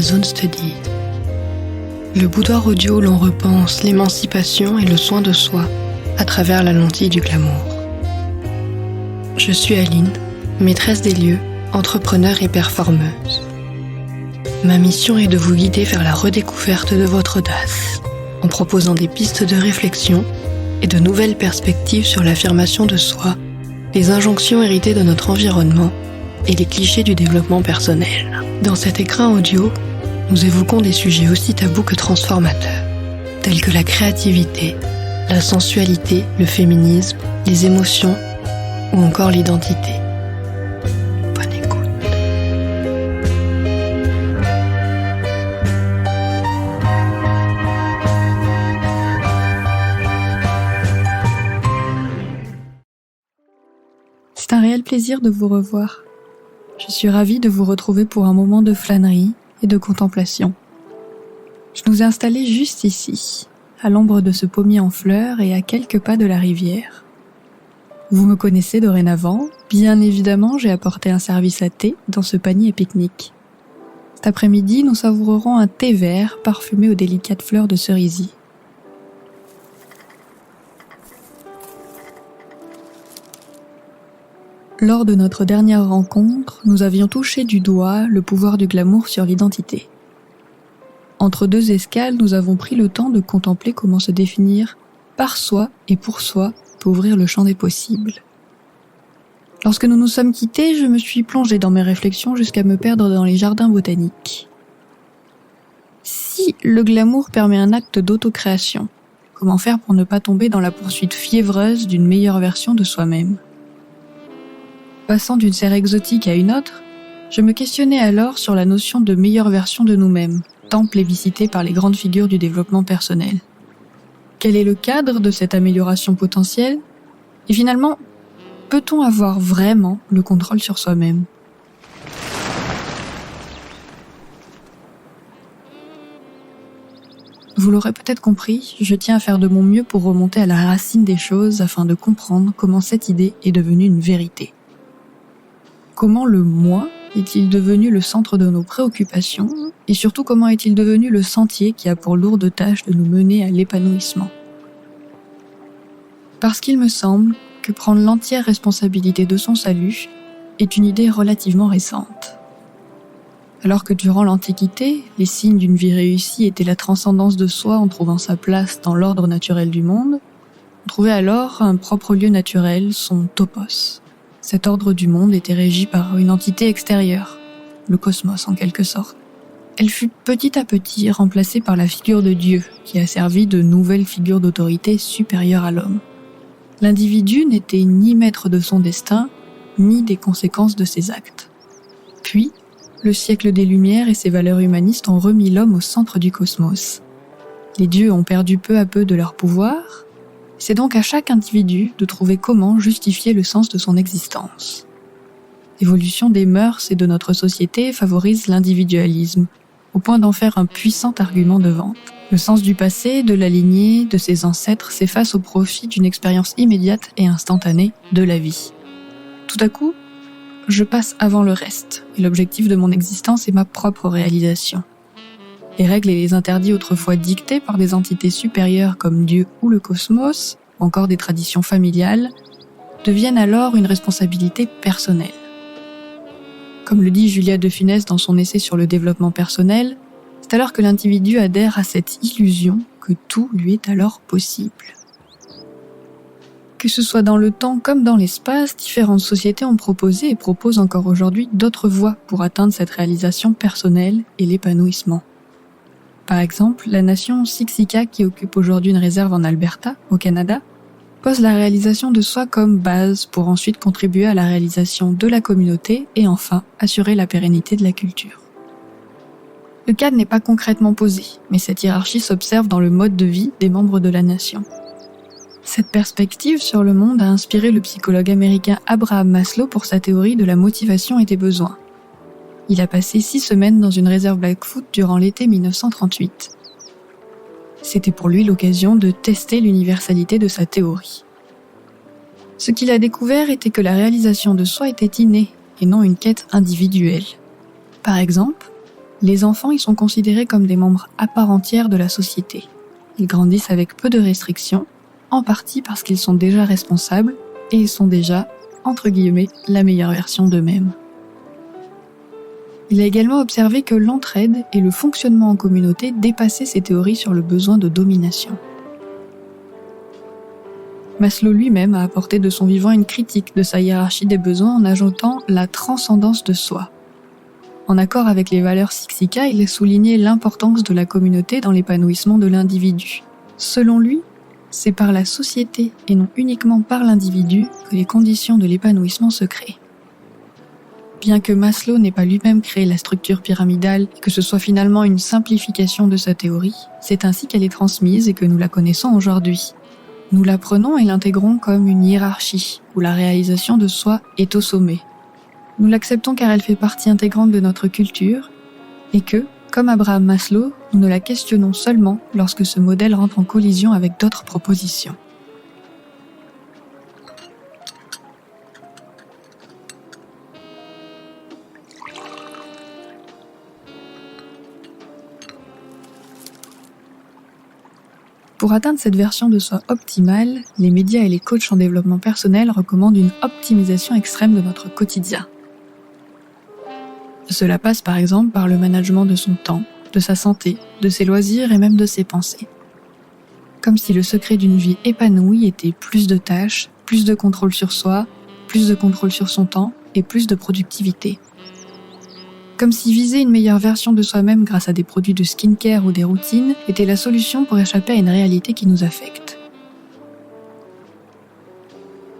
Zone Study, le boudoir audio où l'on repense l'émancipation et le soin de soi à travers la lentille du glamour. Je suis Aline, maîtresse des lieux, entrepreneur et performeuse. Ma mission est de vous guider vers la redécouverte de votre audace, en proposant des pistes de réflexion et de nouvelles perspectives sur l'affirmation de soi, les injonctions héritées de notre environnement et les clichés du développement personnel. Dans cet écrin audio, nous évoquons des sujets aussi tabous que transformateurs, tels que la créativité, la sensualité, le féminisme, les émotions ou encore l'identité. Bonne écoute. C'est un réel plaisir de vous revoir. Je suis ravie de vous retrouver pour un moment de flânerie et de contemplation. Je nous ai installés juste ici, à l'ombre de ce pommier en fleurs et à quelques pas de la rivière. Vous me connaissez dorénavant, bien évidemment j'ai apporté un service à thé dans ce panier pique-nique. Cet après-midi, nous savourerons un thé vert parfumé aux délicates fleurs de cerisier. Lors de notre dernière rencontre, nous avions touché du doigt le pouvoir du glamour sur l'identité. Entre deux escales, nous avons pris le temps de contempler comment se définir par soi et pour soi peut ouvrir le champ des possibles. Lorsque nous nous sommes quittés, je me suis plongée dans mes réflexions jusqu'à me perdre dans les jardins botaniques. Si le glamour permet un acte d'autocréation, comment faire pour ne pas tomber dans la poursuite fiévreuse d'une meilleure version de soi-même ? Passant d'une serre exotique à une autre, je me questionnais alors sur la notion de meilleure version de nous-mêmes, tant plébiscitée par les grandes figures du développement personnel. Quel est le cadre de cette amélioration potentielle ? Et finalement, peut-on avoir vraiment le contrôle sur soi-même ? Vous l'aurez peut-être compris, je tiens à faire de mon mieux pour remonter à la racine des choses afin de comprendre comment cette idée est devenue une vérité. Comment le moi est-il devenu le centre de nos préoccupations et surtout comment est-il devenu le sentier qui a pour lourde tâche de nous mener à l'épanouissement ? Parce qu'il me semble que prendre l'entière responsabilité de son salut est une idée relativement récente. Alors que durant l'Antiquité, les signes d'une vie réussie étaient la transcendance de soi en trouvant sa place dans l'ordre naturel du monde, on trouvait alors un propre lieu naturel, son topos. Cet ordre du monde était régi par une entité extérieure, le cosmos en quelque sorte. Elle fut petit à petit remplacée par la figure de Dieu, qui a servi de nouvelle figure d'autorité supérieure à l'homme. L'individu n'était ni maître de son destin, ni des conséquences de ses actes. Puis, le siècle des Lumières et ses valeurs humanistes ont remis l'homme au centre du cosmos. Les dieux ont perdu peu à peu de leur pouvoir. C'est donc à chaque individu de trouver comment justifier le sens de son existence. L'évolution des mœurs et de notre société favorise l'individualisme, au point d'en faire un puissant argument de vente. Le sens du passé, de la lignée, de ses ancêtres s'efface au profit d'une expérience immédiate et instantanée de la vie. Tout à coup, je passe avant le reste, et l'objectif de mon existence est ma propre réalisation. Les règles et les interdits autrefois dictés par des entités supérieures comme Dieu ou le cosmos, ou encore des traditions familiales, deviennent alors une responsabilité personnelle. Comme le dit Julia de Funès dans son essai sur le développement personnel, c'est alors que l'individu adhère à cette illusion que tout lui est alors possible. Que ce soit dans le temps comme dans l'espace, différentes sociétés ont proposé et proposent encore aujourd'hui d'autres voies pour atteindre cette réalisation personnelle et l'épanouissement. Par exemple, la nation Siksika, qui occupe aujourd'hui une réserve en Alberta, au Canada, pose la réalisation de soi comme base pour ensuite contribuer à la réalisation de la communauté et enfin assurer la pérennité de la culture. Le cadre n'est pas concrètement posé, mais cette hiérarchie s'observe dans le mode de vie des membres de la nation. Cette perspective sur le monde a inspiré le psychologue américain Abraham Maslow pour sa théorie de la motivation et des besoins. Il a passé 6 semaines dans une réserve Blackfoot durant l'été 1938. C'était pour lui l'occasion de tester l'universalité de sa théorie. Ce qu'il a découvert était que la réalisation de soi était innée et non une quête individuelle. Par exemple, Les enfants y sont considérés comme des membres à part entière de la société. Ils grandissent avec peu de restrictions, en partie parce qu'ils sont déjà responsables et ils sont déjà, entre guillemets, la meilleure version d'eux-mêmes. Il a également observé que l'entraide et le fonctionnement en communauté dépassaient ces théories sur le besoin de domination. Maslow lui-même a apporté de son vivant une critique de sa hiérarchie des besoins en ajoutant la transcendance de soi. En accord avec les valeurs Siksika, il a souligné l'importance de la communauté dans l'épanouissement de l'individu. Selon lui, c'est par la société et non uniquement par l'individu que les conditions de l'épanouissement se créent. Bien que Maslow n'ait pas lui-même créé la structure pyramidale et que ce soit finalement une simplification de sa théorie, c'est ainsi qu'elle est transmise et que nous la connaissons aujourd'hui. Nous la prenons et l'intégrons comme une hiérarchie, où la réalisation de soi est au sommet. Nous l'acceptons car elle fait partie intégrante de notre culture, et que, comme Abraham Maslow, nous ne la questionnons seulement lorsque ce modèle rentre en collision avec d'autres propositions. Pour atteindre cette version de soi optimale, les médias et les coachs en développement personnel recommandent une optimisation extrême de notre quotidien. Cela passe par exemple par le management de son temps, de sa santé, de ses loisirs et même de ses pensées. Comme si le secret d'une vie épanouie était plus de tâches, plus de contrôle sur soi, plus de contrôle sur son temps et plus de productivité. Comme si viser une meilleure version de soi-même grâce à des produits de skincare ou des routines était la solution pour échapper à une réalité qui nous affecte.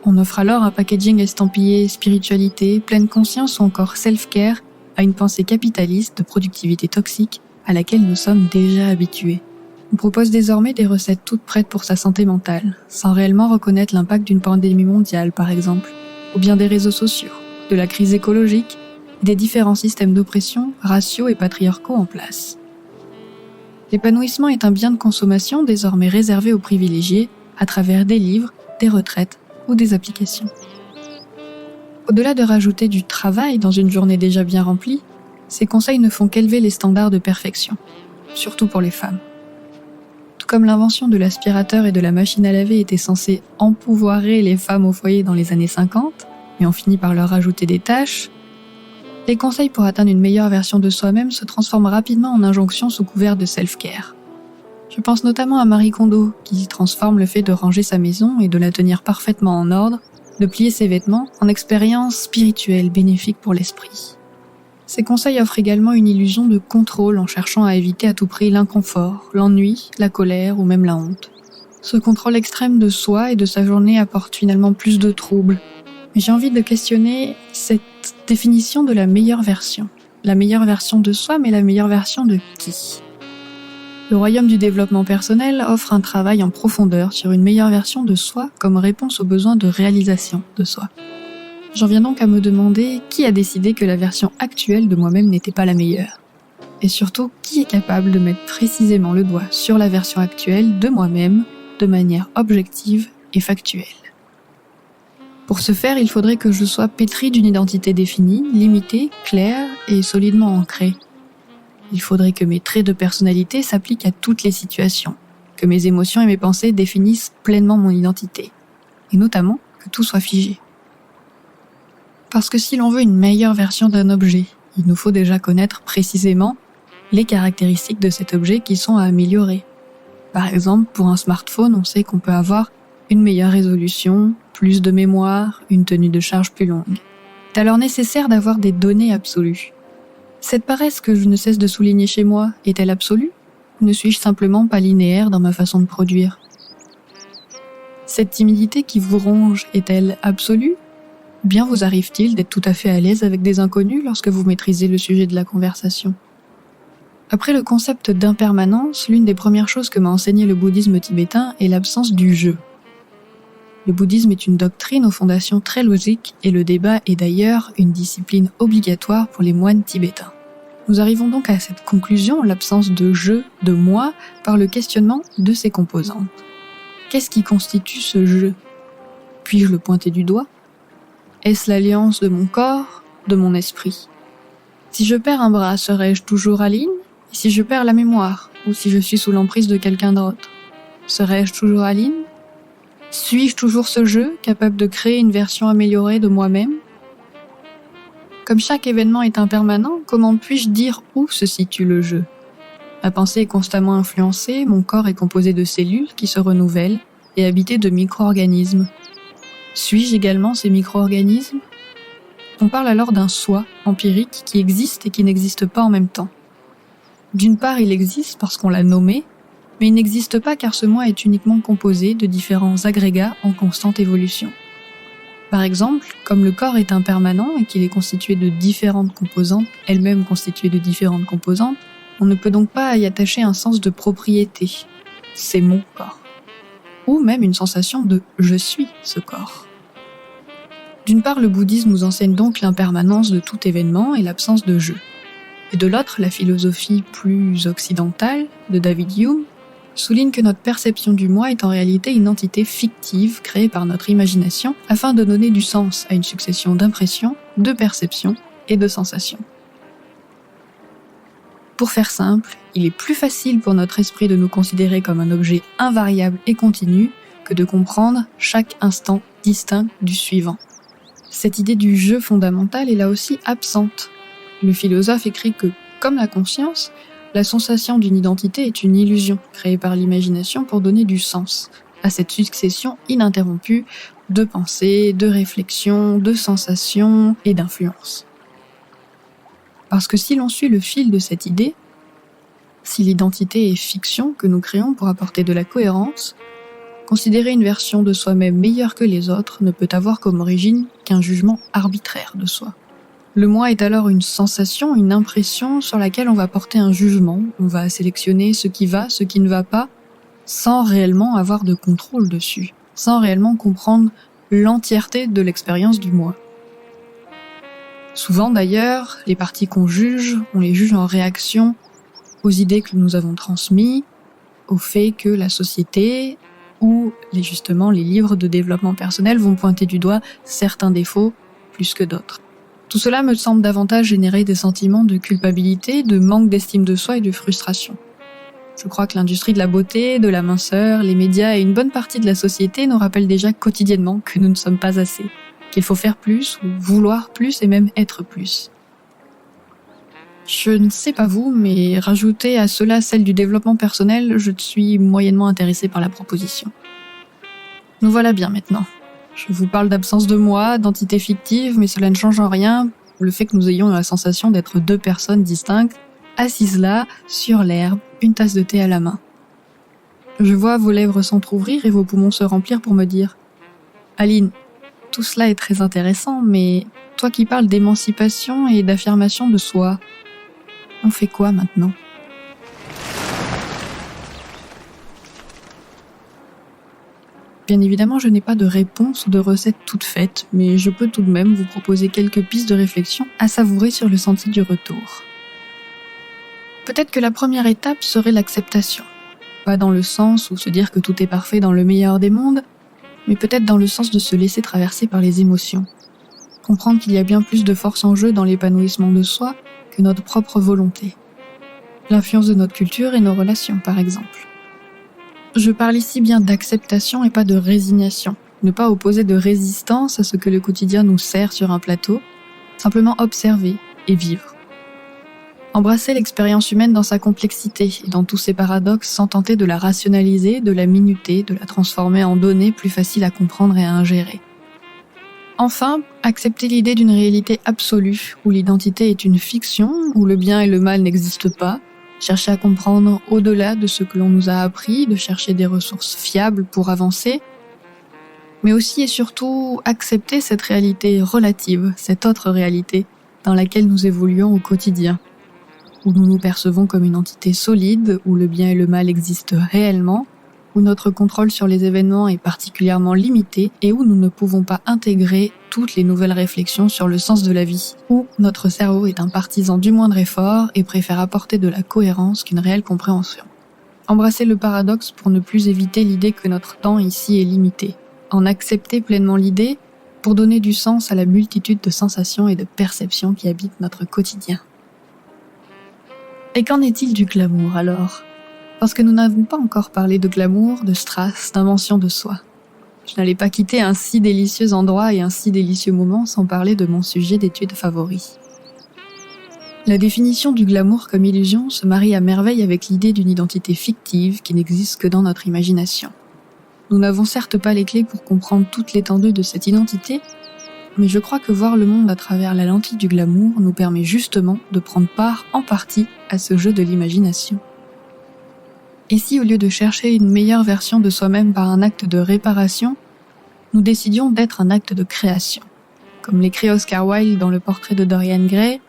On offre alors un packaging estampillé spiritualité, pleine conscience ou encore self-care à une pensée capitaliste de productivité toxique à laquelle nous sommes déjà habitués. On propose désormais des recettes toutes prêtes pour sa santé mentale, sans réellement reconnaître l'impact d'une pandémie mondiale par exemple, ou bien des réseaux sociaux, de la crise écologique, des différents systèmes d'oppression, raciaux et patriarcaux en place. L'épanouissement est un bien de consommation désormais réservé aux privilégiés à travers des livres, des retraites ou des applications. Au-delà de rajouter du travail dans une journée déjà bien remplie, ces conseils ne font qu'élever les standards de perfection, surtout pour les femmes. Tout comme l'invention de l'aspirateur et de la machine à laver était censée empouvoirer les femmes au foyer dans les années 50, mais on finit par leur rajouter des tâches, les conseils pour atteindre une meilleure version de soi-même se transforment rapidement en injonctions sous couvert de self-care. Je pense notamment à Marie Kondo, qui transforme le fait de ranger sa maison et de la tenir parfaitement en ordre, de plier ses vêtements, en expérience spirituelle bénéfique pour l'esprit. Ces conseils offrent également une illusion de contrôle en cherchant à éviter à tout prix l'inconfort, l'ennui, la colère ou même la honte. Ce contrôle extrême de soi et de sa journée apporte finalement plus de troubles. Mais j'ai envie de questionner cette définition de la meilleure version. La meilleure version de soi, mais la meilleure version de qui ? Le royaume du développement personnel offre un travail en profondeur sur une meilleure version de soi comme réponse aux besoins de réalisation de soi. J'en viens donc à me demander qui a décidé que la version actuelle de moi-même n'était pas la meilleure. Et surtout, qui est capable de mettre précisément le doigt sur la version actuelle de moi-même de manière objective et factuelle. Pour ce faire, il faudrait que je sois pétri d'une identité définie, limitée, claire et solidement ancrée. Il faudrait que mes traits de personnalité s'appliquent à toutes les situations, que mes émotions et mes pensées définissent pleinement mon identité, et notamment que tout soit figé. Parce que si l'on veut une meilleure version d'un objet, il nous faut déjà connaître précisément les caractéristiques de cet objet qui sont à améliorer. Par exemple, pour un smartphone, on sait qu'on peut avoir une meilleure résolution, plus de mémoire, une tenue de charge plus longue. C'est alors nécessaire d'avoir des données absolues. Cette paresse que je ne cesse de souligner chez moi, est-elle absolue ? Ou ne suis-je simplement pas linéaire dans ma façon de produire ? Cette timidité qui vous ronge, est-elle absolue ? Ou bien vous arrive-t-il d'être tout à fait à l'aise avec des inconnus lorsque vous maîtrisez le sujet de la conversation ? Après le concept d'impermanence, l'une des premières choses que m'a enseigné le bouddhisme tibétain est l'absence du je. Le bouddhisme est une doctrine aux fondations très logiques et le débat est d'ailleurs une discipline obligatoire pour les moines tibétains. Nous arrivons donc à cette conclusion, l'absence de je, de moi, par le questionnement de ses composantes. Qu'est-ce qui constitue ce je ? Puis-je le pointer du doigt ? Est-ce l'alliance de mon corps, de mon esprit ? Si je perds un bras, serai-je toujours Aline? Et si je perds la mémoire, ou si je suis sous l'emprise de quelqu'un d'autre, serai-je toujours Aline? Suis-je toujours ce jeu, capable de créer une version améliorée de moi-même? Comme chaque événement est impermanent, comment puis-je dire où se situe le jeu? Ma pensée est constamment influencée, mon corps est composé de cellules qui se renouvellent et habité de micro-organismes. Suis-je également ces micro-organismes? On parle alors d'un soi empirique qui existe et qui n'existe pas en même temps. D'une part, il existe parce qu'on l'a nommé, mais il n'existe pas car ce moi est uniquement composé de différents agrégats en constante évolution. Par exemple, comme le corps est impermanent et qu'il est constitué de différentes composantes, elles-mêmes constituées de différentes composantes, on ne peut donc pas y attacher un sens de propriété. C'est mon corps. Ou même une sensation de « je suis ce corps ». D'une part, le bouddhisme nous enseigne donc l'impermanence de tout événement et l'absence de jeu. Et de l'autre, la philosophie plus occidentale de David Hume souligne que notre perception du moi est en réalité une entité fictive créée par notre imagination afin de donner du sens à une succession d'impressions, de perceptions et de sensations. Pour faire simple, il est plus facile pour notre esprit de nous considérer comme un objet invariable et continu que de comprendre chaque instant distinct du suivant. Cette idée du jeu fondamental est là aussi absente. Le philosophe écrit que, comme la conscience, la sensation d'une identité est une illusion créée par l'imagination pour donner du sens à cette succession ininterrompue de pensées, de réflexions, de sensations et d'influences. Parce que si l'on suit le fil de cette idée, si l'identité est fiction que nous créons pour apporter de la cohérence, considérer une version de soi-même meilleure que les autres ne peut avoir comme origine qu'un jugement arbitraire de soi. Le moi est alors une sensation, une impression sur laquelle on va porter un jugement, on va sélectionner ce qui va, ce qui ne va pas, sans réellement avoir de contrôle dessus, sans réellement comprendre l'entièreté de l'expérience du moi. Souvent d'ailleurs, les parties qu'on juge, on les juge en réaction aux idées que nous avons transmises, au fait que la société ou justement les livres de développement personnel vont pointer du doigt certains défauts plus que d'autres. Tout cela me semble davantage générer des sentiments de culpabilité, de manque d'estime de soi et de frustration. Je crois que l'industrie de la beauté, de la minceur, les médias et une bonne partie de la société nous rappellent déjà quotidiennement que nous ne sommes pas assez, qu'il faut faire plus, ou vouloir plus et même être plus. Je ne sais pas vous, mais rajouter à cela celle du développement personnel, je suis moyennement intéressée par la proposition. Nous voilà bien maintenant. Je vous parle d'absence de moi, d'entité fictive, mais cela ne change en rien le fait que nous ayons la sensation d'être deux personnes distinctes, assises là, sur l'herbe, une tasse de thé à la main. Je vois vos lèvres s'entrouvrir et vos poumons se remplir pour me dire « Aline, tout cela est très intéressant, mais toi qui parles d'émancipation et d'affirmation de soi, on fait quoi maintenant ?» Bien évidemment, je n'ai pas de réponse ou de recette toute faite, mais je peux tout de même vous proposer quelques pistes de réflexion à savourer sur le sentier du retour. Peut-être que la première étape serait l'acceptation. Pas dans le sens où se dire que tout est parfait dans le meilleur des mondes, mais peut-être dans le sens de se laisser traverser par les émotions. Comprendre qu'il y a bien plus de force en jeu dans l'épanouissement de soi que notre propre volonté. L'influence de notre culture et nos relations, par exemple. Je parle ici bien d'acceptation et pas de résignation. Ne pas opposer de résistance à ce que le quotidien nous sert sur un plateau, simplement observer et vivre. Embrasser l'expérience humaine dans sa complexité et dans tous ses paradoxes sans tenter de la rationaliser, de la minuter, de la transformer en données plus faciles à comprendre et à ingérer. Enfin, accepter l'idée d'une réalité absolue, où l'identité est une fiction, où le bien et le mal n'existent pas, chercher à comprendre au-delà de ce que l'on nous a appris, de chercher des ressources fiables pour avancer, mais aussi et surtout accepter cette réalité relative, cette autre réalité dans laquelle nous évoluons au quotidien, où nous nous percevons comme une entité solide, où le bien et le mal existent réellement, où notre contrôle sur les événements est particulièrement limité et où nous ne pouvons pas intégrer toutes les nouvelles réflexions sur le sens de la vie, où notre cerveau est un partisan du moindre effort et préfère apporter de la cohérence qu'une réelle compréhension. Embrasser le paradoxe pour ne plus éviter l'idée que notre temps ici est limité. En accepter pleinement l'idée pour donner du sens à la multitude de sensations et de perceptions qui habitent notre quotidien. Et qu'en est-il du glamour alors ? Parce que nous n'avons pas encore parlé de glamour, de strass, d'invention de soi. Je n'allais pas quitter un si délicieux endroit et un si délicieux moment sans parler de mon sujet d'étude favori. La définition du glamour comme illusion se marie à merveille avec l'idée d'une identité fictive qui n'existe que dans notre imagination. Nous n'avons certes pas les clés pour comprendre toute l'étendue de cette identité, mais je crois que voir le monde à travers la lentille du glamour nous permet justement de prendre part en partie à ce jeu de l'imagination. Et si au lieu de chercher une meilleure version de soi-même par un acte de réparation, nous décidions d'être un acte de création, comme l'écrit Oscar Wilde dans le portrait de Dorian Gray,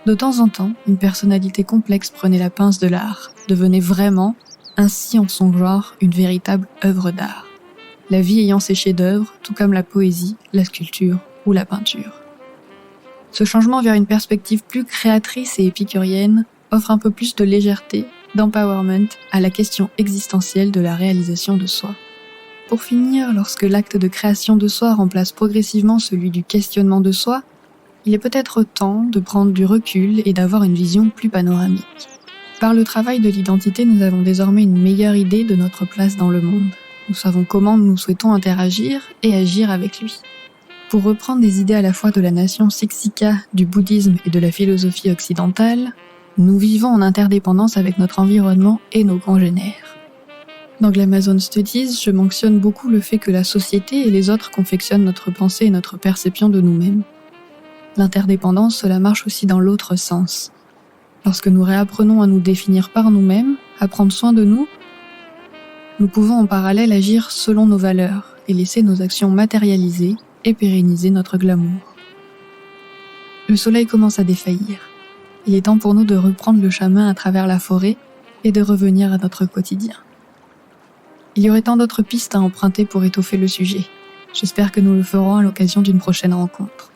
de temps en temps, une personnalité complexe prenait la pince de l'art, devenait vraiment, ainsi en son genre, une véritable œuvre d'art. La vie ayant ses chefs-d'œuvre, tout comme la poésie, la sculpture ou la peinture. Ce changement vers une perspective plus créatrice et épicurienne offre un peu plus de légèreté, d'empowerment à la question existentielle de la réalisation de soi. Pour finir, lorsque l'acte de création de soi remplace progressivement celui du questionnement de soi, il est peut-être temps de prendre du recul et d'avoir une vision plus panoramique. Par le travail de l'identité, nous avons désormais une meilleure idée de notre place dans le monde. Nous savons comment nous souhaitons interagir et agir avec lui. Pour reprendre des idées à la fois de la nation Siksika, du bouddhisme et de la philosophie occidentale, nous vivons en interdépendance avec notre environnement et nos congénères. Dans Glamazon Studies, je mentionne beaucoup le fait que la société et les autres confectionnent notre pensée et notre perception de nous-mêmes. L'interdépendance, cela marche aussi dans l'autre sens. Lorsque nous réapprenons à nous définir par nous-mêmes, à prendre soin de nous, nous pouvons en parallèle agir selon nos valeurs et laisser nos actions matérialiser et pérenniser notre glamour. Le soleil commence à défaillir. Il est temps pour nous de reprendre le chemin à travers la forêt et de revenir à notre quotidien. Il y aurait tant d'autres pistes à emprunter pour étoffer le sujet. J'espère que nous le ferons à l'occasion d'une prochaine rencontre.